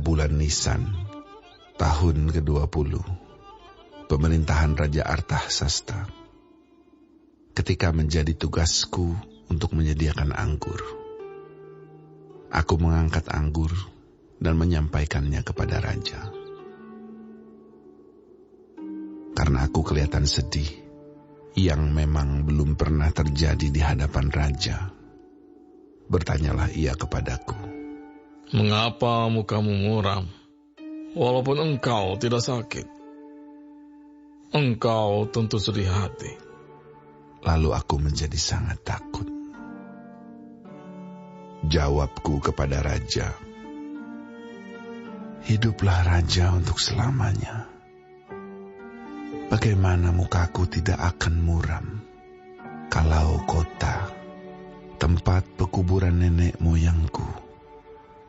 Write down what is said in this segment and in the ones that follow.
bulan Nisan, tahun ke-20, pemerintahan Raja Artahsasta. Ketika menjadi tugasku untuk menyediakan anggur, aku mengangkat anggur dan menyampaikannya kepada raja. Karena aku kelihatan sedih, yang memang belum pernah terjadi di hadapan raja, bertanyalah ia kepadaku, "Mengapa mukamu muram, walaupun engkau tidak sakit? Engkau tentu sedih hati." Lalu aku menjadi sangat takut. Jawabku kepada raja, "Hiduplah raja untuk selamanya. Bagaimana mukaku tidak akan muram kalau kota, tempat pekuburan nenek moyangku,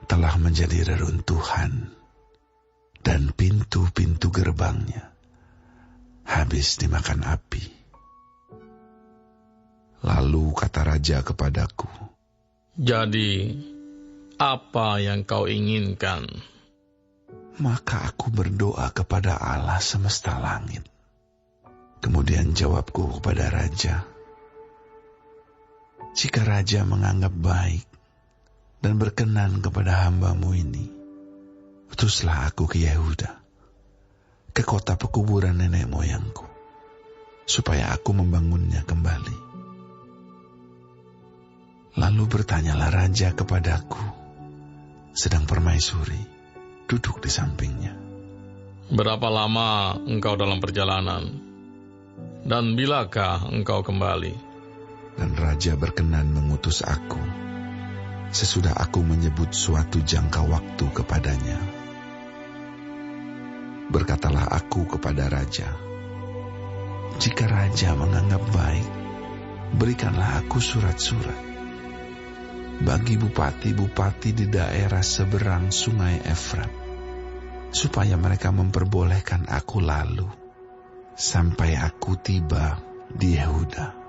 telah menjadi reruntuhan dan pintu-pintu gerbangnya habis dimakan api." Lalu kata raja kepadaku, "Jadi, apa yang kau inginkan?" Maka aku berdoa kepada Allah semesta langit. Kemudian jawabku kepada raja, "Jika raja menganggap baik dan berkenan kepada hamba-Mu ini, utuslah aku ke Yehuda, ke kota pekuburan nenek moyangku, supaya aku membangunnya kembali." Lalu bertanyalah raja kepadaku, sedang permaisuri duduk di sampingnya, "Berapa lama engkau dalam perjalanan? Dan bilakah engkau kembali?" Dan raja berkenan mengutus aku, sesudah aku menyebut suatu jangka waktu kepadanya. Berkatalah aku kepada raja, "Jika raja menganggap baik, berikanlah aku surat-surat bagi bupati-bupati di daerah seberang sungai Efrat, supaya mereka memperbolehkan aku lalu sampai aku tiba di Yehuda.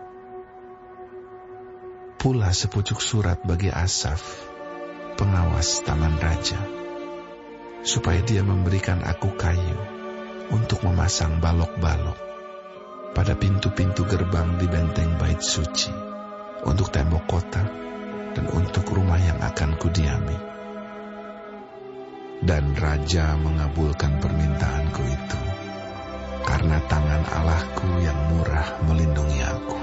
Pula sepucuk surat bagi Asaf, pengawas taman raja, supaya dia memberikan aku kayu untuk memasang balok-balok pada pintu-pintu gerbang di benteng bait suci, untuk tembok kota, dan untuk rumah yang akan kudiami." Dan raja mengabulkan permintaanku itu, karena tangan Allahku yang murah melindungi aku.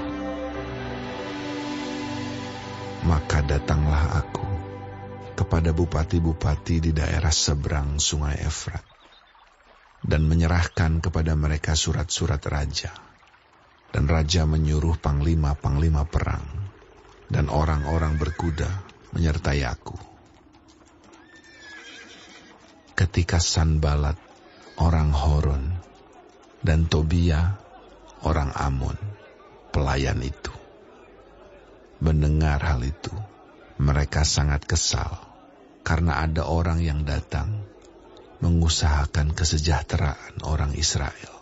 Maka datanglah aku kepada bupati-bupati di daerah seberang sungai Efrat, dan menyerahkan kepada mereka surat-surat raja. Dan raja menyuruh panglima-panglima perang dan orang-orang berkuda menyertai aku. Ketika Sanbalat, orang Horon, dan Tobia, orang Amon, pelayan itu, mendengar hal itu, mereka sangat kesal karena ada orang yang datang mengusahakan kesejahteraan orang Israel.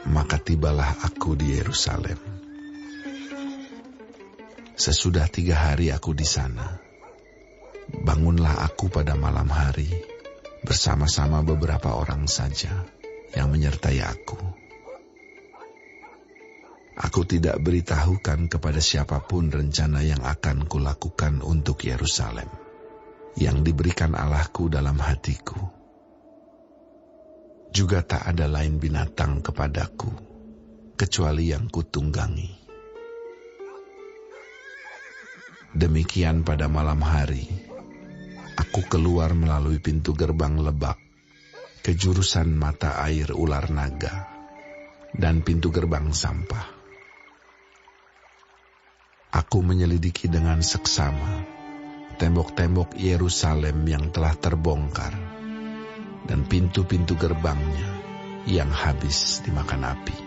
Maka tibalah aku di Yerusalem. Sesudah 3 hari aku di sana, bangunlah aku pada malam hari bersama-sama beberapa orang saja yang menyertai aku. Aku tidak beritahukan kepada siapapun rencana yang akan kulakukan untuk Yerusalem, yang diberikan Allahku dalam hatiku. Juga tak ada lain binatang kepadaku, kecuali yang kutunggangi. Demikian pada malam hari, aku keluar melalui pintu gerbang lebak ke jurusan mata air ular naga dan pintu gerbang sampah. Aku menyelidiki dengan seksama tembok-tembok Yerusalem yang telah terbongkar dan pintu-pintu gerbangnya yang habis dimakan api.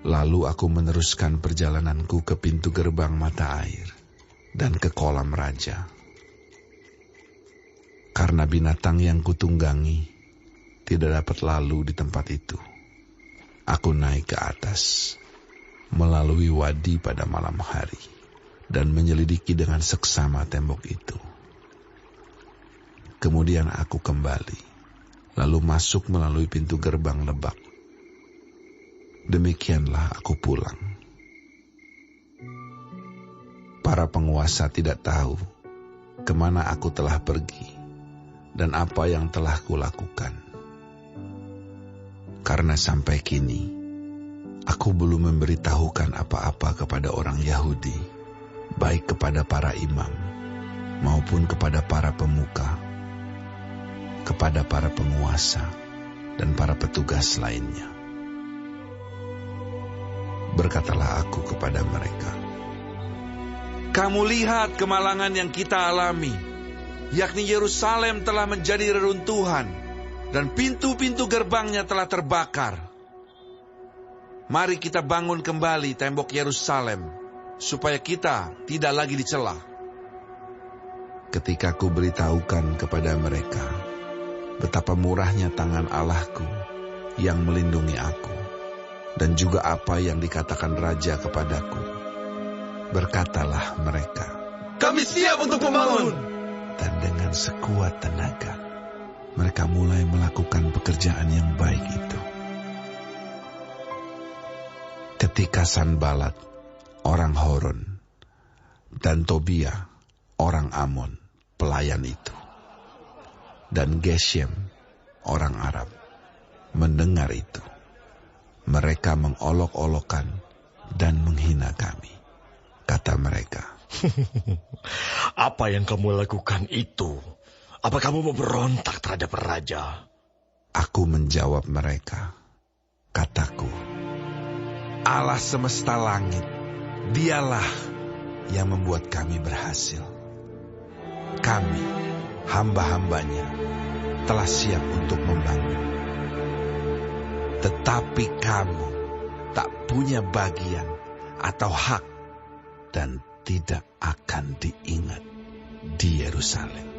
Lalu aku meneruskan perjalananku ke pintu gerbang mata air dan ke kolam raja. Karena binatang yang kutunggangi tidak dapat lalu di tempat itu, aku naik ke atas melalui wadi pada malam hari dan menyelidiki dengan seksama tembok itu. Kemudian aku kembali, lalu masuk melalui pintu gerbang lebak. Demikianlah aku pulang. Para penguasa tidak tahu kemana aku telah pergi dan apa yang telah kulakukan. Karena sampai kini, aku belum memberitahukan apa-apa kepada orang Yahudi, baik kepada para imam maupun kepada para pemuka, kepada para penguasa dan para petugas lainnya. Berkatalah aku kepada mereka, "Kamu lihat kemalangan yang kita alami, yakni Yerusalem telah menjadi reruntuhan dan pintu-pintu gerbangnya telah terbakar. Mari kita bangun kembali tembok Yerusalem, supaya kita tidak lagi dicela." Ketika ku beritahukan kepada mereka betapa murahnya tangan Allahku yang melindungi aku, dan juga apa yang dikatakan raja kepadaku, berkatalah mereka, "Kami siap untuk membangun." Dan dengan sekuat tenaga, mereka mulai melakukan pekerjaan yang baik itu. Ketika Sanbalat, orang Horon, dan Tobia, orang Amon, pelayan itu, dan Geshem, orang Arab, mendengar itu, mereka mengolok-olokkan dan menghina kami. Kata mereka, "Apa yang kamu lakukan itu? Apa kamu memberontak terhadap raja?" Aku menjawab mereka, kataku, "Allah semesta langit, dialah yang membuat kami berhasil. Kami, hamba-hambanya, telah siap untuk membangun. Tetapi kamu tak punya bagian atau hak dan tidak akan diingat di Yerusalem."